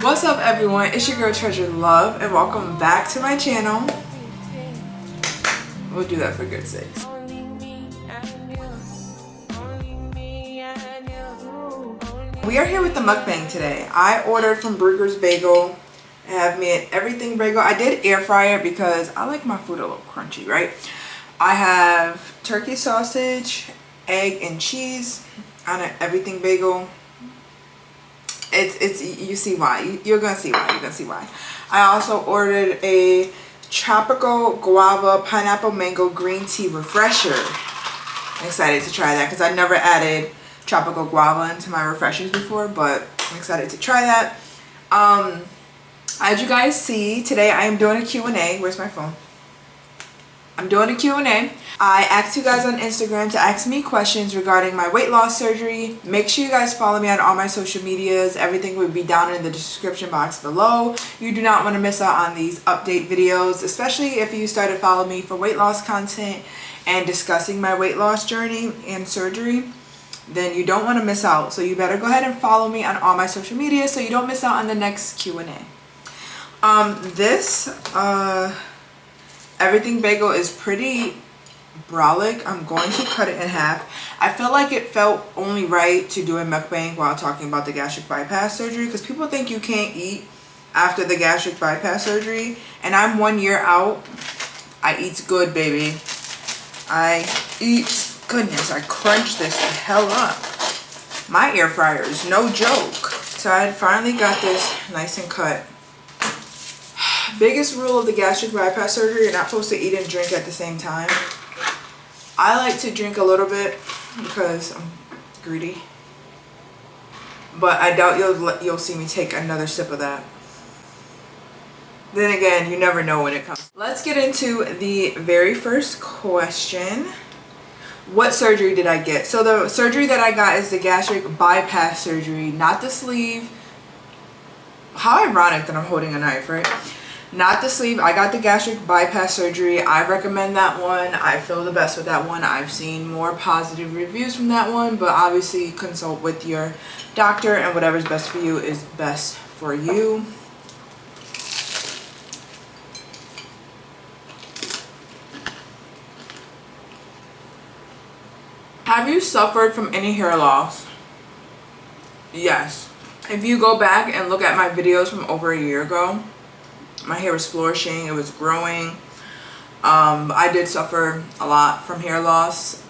What's up everyone, it's your girl Treasurelove and welcome back to my channel. We'll do that for good sakes. We are here with the mukbang today. I ordered from Burger's Bagel. I have me an everything bagel. I did air fryer because I like my food a little crunchy, right? I have turkey sausage, egg and cheese on an everything bagel. It's you see why. You're gonna see why. I also ordered a tropical guava pineapple mango green tea refresher. I'm excited to try that because I never added tropical guava into my refreshers before, but I'm excited to try that. As you guys see, today I am doing a Q&A. Where's my phone? I'm doing a Q&A. I asked you guys on Instagram to ask me questions regarding my weight loss surgery. Make sure you guys follow me on all my social medias. Everything will be down in the description box below. You do not want to miss out on these update videos, especially if you started following me for weight loss content and discussing my weight loss journey and surgery. Then you don't want to miss out. So you better go ahead and follow me on all my social media so you don't miss out on the next Q&A. This everything bagel is pretty brolic. I'm going to cut it in half. I feel like it felt only right to do a mukbang while talking about the gastric bypass surgery because people think you can't eat after the gastric bypass surgery, and I'm 1 year out. I eat good, baby. I eat goodness. I crunch this the hell up. My air fryer is no joke. So I finally got this nice and cut. Biggest rule of the gastric bypass surgery, you're not supposed to eat and drink at the same time. I like to drink a little bit because I'm greedy, but I doubt you'll see me take another sip of that. Then again, you never know when it comes. Let's get into the very first question. What surgery did I get? So the surgery that I got is the gastric bypass surgery, not the sleeve. How ironic that I'm holding a knife, right? Not the sleeve. I got the gastric bypass surgery. I recommend that one. I feel the best with that one. I've seen more positive reviews from that one, but obviously consult with your doctor, and whatever's best for you is best for you. Have you suffered from any hair loss? Yes. If you go back and look at my videos from over a year ago, my hair was flourishing, it was growing. I did suffer a lot from hair loss.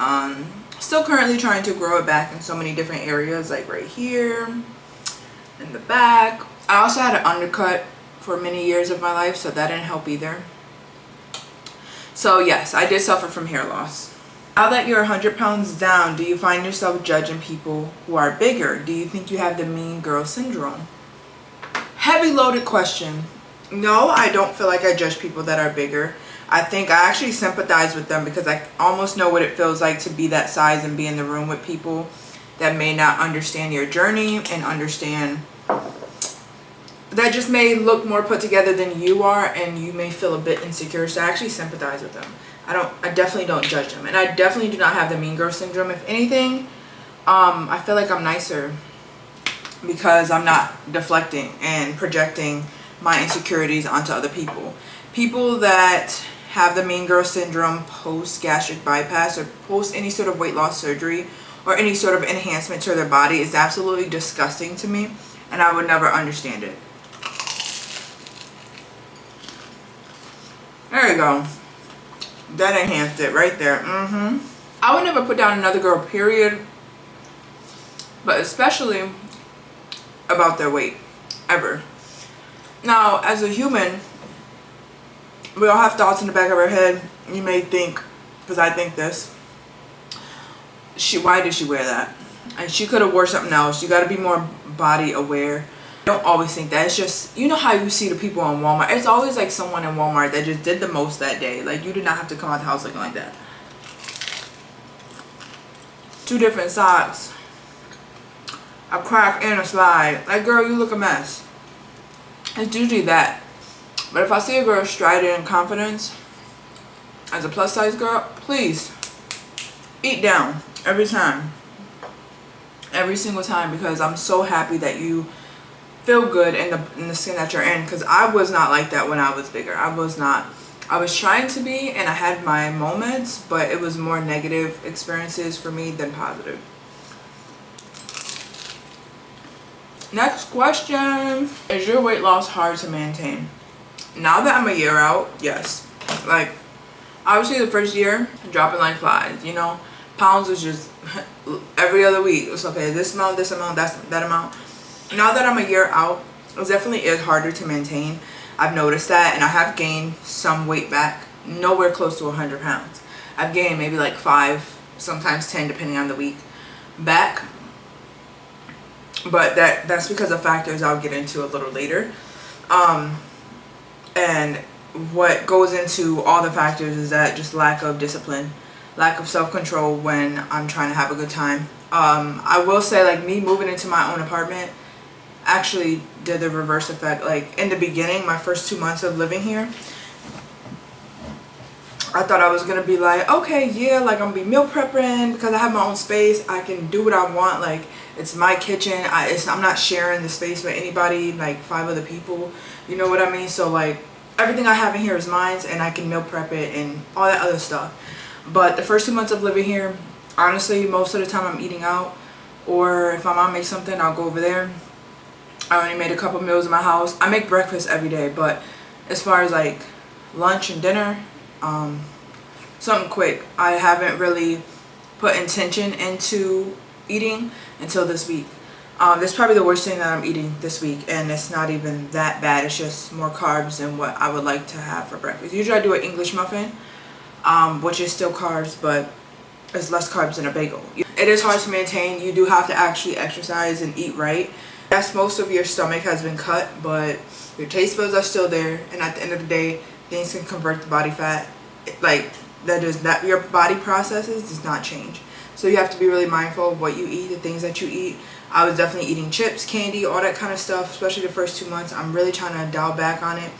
Still currently trying to grow it back in so many different areas, like right here, in the back. I also had an undercut for many years of my life, so that didn't help either. So yes, I did suffer from hair loss. Now that you're 100 pounds down, do you find yourself judging people who are bigger? Do you think you have the mean girl syndrome? Heavy loaded question. No, I don't feel like I judge people that are bigger. I think I actually sympathize with them because I almost know what it feels like to be that size and be in the room with people that may not understand your journey and understand that just may look more put together than you are, and you may feel a bit insecure. So I actually sympathize with them. I definitely don't judge them, and I definitely do not have the mean girl syndrome. If anything, I feel like I'm nicer because I'm not deflecting and projecting my insecurities onto other people. People that have the mean girl syndrome post gastric bypass or post any sort of weight loss surgery or any sort of enhancement to their body is absolutely disgusting to me, and I would never understand it. There you go. That enhanced it right there. I would never put down another girl, period, but especially about their weight, ever. Now, as a human, we all have thoughts in the back of our head. You may think, because I think this, why did she wear that? And she could have wore something else. You got to be more body aware. Don't always think that. It's just, you know how you see the people in Walmart. It's always like someone in Walmart that just did the most that day. Like, you did not have to come out the house looking like that. 2 different socks, a crack and a slide. Like, girl, you look a mess. It's usually that. But if I see a girl striding in confidence as a plus size girl, please eat down every time. Every single time, because I'm so happy that you feel good in the skin that you're in, because I was not like that when I was bigger. I was not. I was trying to be, and I had my moments, but it was more negative experiences for me than positive. Next question. Is your weight loss hard to maintain? Now that I'm a year out, yes. Like, obviously the first year, dropping like flies, you know. Pounds was just every other week. It was okay, this amount, that amount. Now that I'm a year out, it definitely is harder to maintain. I've noticed that, and I have gained some weight back, nowhere close to 100 pounds. I've gained maybe like 5, sometimes 10, depending on the week, back. But that's because of factors I'll get into a little later. And what goes into all the factors is that just lack of discipline, lack of self-control when I'm trying to have a good time. I will say, like, me moving into my own apartment actually did the reverse effect. Like, in the beginning, my first 2 months of living here, I thought I was gonna be like, okay, yeah, like, I'm gonna be meal prepping because I have my own space. I can do what I want. Like, it's my kitchen. I'm not sharing the space with anybody, like 5 other people. You know what I mean? So, like, everything I have in here is mine, and I can meal prep it and all that other stuff. But the first 2 months of living here, honestly, most of the time I'm eating out, or if my mom makes something, I'll go over there. I only made a couple meals in my house. I make breakfast every day, but as far as like lunch and dinner, something quick. I haven't really put intention into eating until this week. That's probably the worst thing that I'm eating this week, and it's not even that bad. It's just more carbs than what I would like to have for breakfast. Usually I do an English muffin, which is still carbs, but it's less carbs than a bagel. It is hard to maintain. You do have to actually exercise and eat right. Yes, most of your stomach has been cut, but your taste buds are still there, and at the end of the day, things can convert to body fat. Like, that your body processes does not change. So you have to be really mindful of what you eat, the things that you eat. I was definitely eating chips, candy, all that kind of stuff, especially the first 2 months. I'm really trying to dial back on it,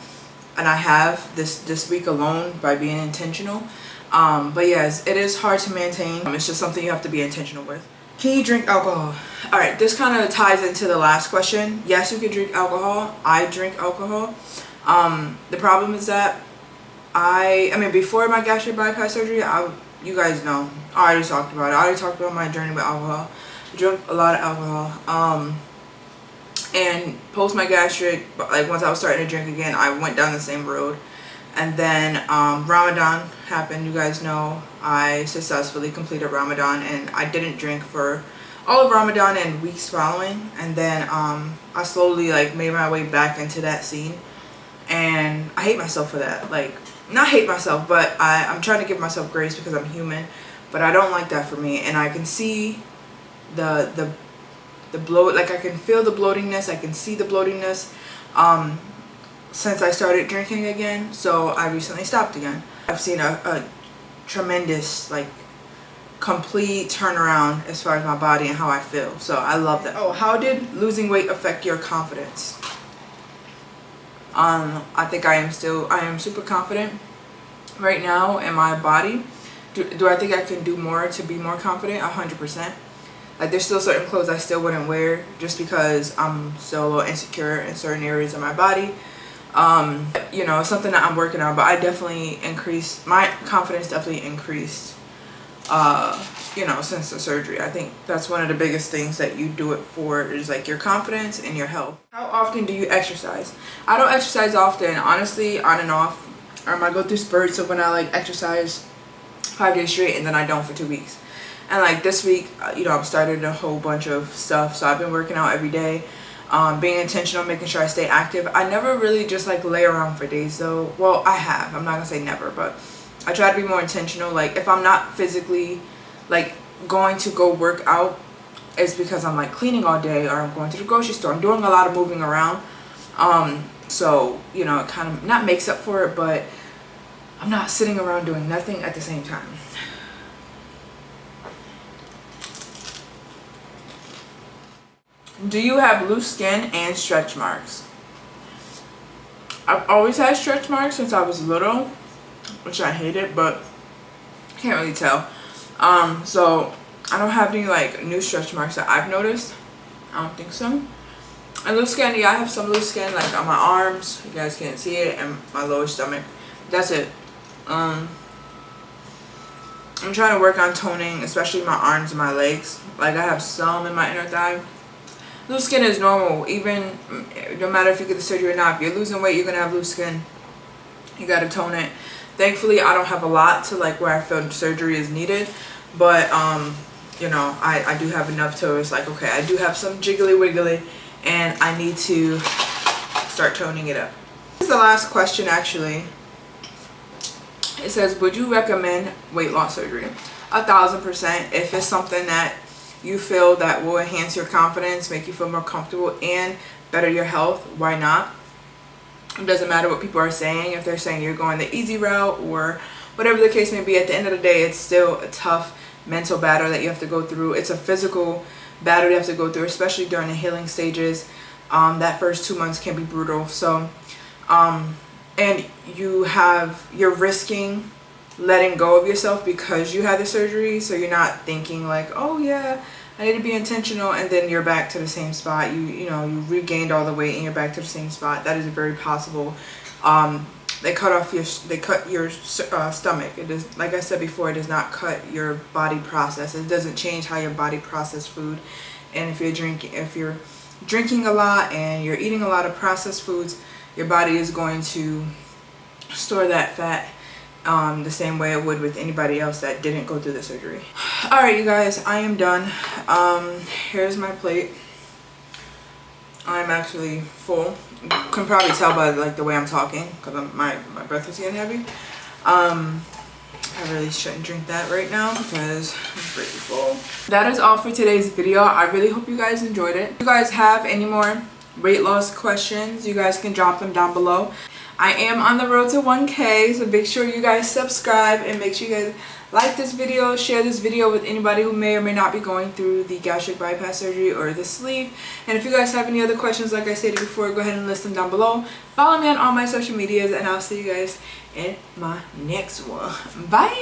and I have this week alone by being intentional. But yes, it is hard to maintain. It's just something you have to be intentional with. Can you drink alcohol? All right, this kind of ties into the last question. Yes, you can drink alcohol. I drink alcohol. The problem is that I mean, before my gastric bypass surgery, you guys know, I already talked about it. I already talked about my journey with alcohol. I drank a lot of alcohol. And post my gastric, like once I was starting to drink again, I went down the same road. And then Ramadan happened. You guys know I successfully completed Ramadan, and I didn't drink for all of Ramadan and weeks following. And then I slowly like made my way back into that scene, and I hate myself for that. Like, not hate myself, but I'm trying to give myself grace because I'm human. But I don't like that for me, and I can see the bloat. Like, I can feel the bloatingness. I can see the bloatingness. Since I started drinking again, so I recently stopped again. I've seen a tremendous, like, complete turnaround as far as my body and how I feel. So I love that. Oh, how did losing weight affect your confidence? I think I am super confident right now in my body. Do I think I can do more to be more confident? 100%. Like, there's still certain clothes I still wouldn't wear just because I'm still a little insecure in certain areas of my body. You know, it's something that I'm working on, but I definitely increased, my confidence definitely increased, you know, since the surgery. I think that's one of the biggest things that you do it for, is like your confidence and your health. How often do you exercise? I don't exercise often, honestly, on and off. I go through spurts of when I like exercise 5 days straight and then I don't for 2 weeks. And like this week, you know, I'm starting a whole bunch of stuff, so I've been working out every day. Being intentional, making sure I stay active. I never really just like lay around for days though. Well, I have. I'm not gonna say never, but I try to be more intentional. Like, if I'm not physically like going to go work out, it's because I'm like cleaning all day, or I'm going to the grocery store. I'm doing a lot of moving around. So, you know, it kind of not makes up for it, but I'm not sitting around doing nothing at the same time. Do you have loose skin and stretch marks? I've always had stretch marks since I was little, which I hated, but can't really tell. So I don't have any like new stretch marks that I've noticed. I don't think so. And loose skin, yeah, I have some loose skin like on my arms. You guys can't see it, and my lower stomach. That's it. I'm trying to work on toning, especially my arms and my legs. Like, I have some in my inner thigh. Loose skin is normal, even no matter if you get the surgery or not. If you're losing weight, you're gonna have loose skin. You gotta tone it. Thankfully, I don't have a lot to like where I feel surgery is needed, but you know, I do have enough to it's like, okay, I do have some jiggly wiggly, and I need to start toning it up. This is the last question, actually. It says, would you recommend weight loss surgery? 1000%. If it's something that you feel that will enhance your confidence, make you feel more comfortable, and better your health, why not? It doesn't matter what people are saying. If they're saying you're going the easy route or whatever the case may be, at the end of the day, it's still a tough mental battle that you have to go through. It's a physical battle you have to go through, especially during the healing stages. That first 2 months can be brutal. So and you're risking letting go of yourself because you had the surgery, so you're not thinking like, oh yeah, I need to be intentional, and then you're back to the same spot. You know, you regained all the weight and you're back to the same spot. That is very possible. They cut your stomach. It does, like I said before, it does not cut your body process. It doesn't change how your body processes food. And if you're drinking a lot and you're eating a lot of processed foods, your body is going to store that fat the same way it would with anybody else that didn't go through the surgery. Alright, you guys, I am done. Here's my plate. I'm actually full. You can probably tell by like the way I'm talking, because my breath is getting heavy. I really shouldn't drink that right now because I'm pretty full. That is all for today's video. I really hope you guys enjoyed it. If you guys have any more weight loss questions, you guys can drop them down below. I am on the road to 1K, so make sure you guys subscribe, and make sure you guys like this video, share this video with anybody who may or may not be going through the gastric bypass surgery or the sleeve. And if you guys have any other questions, like I stated before, go ahead and list them down below. Follow me on all my social medias, and I'll see you guys in my next one. Bye!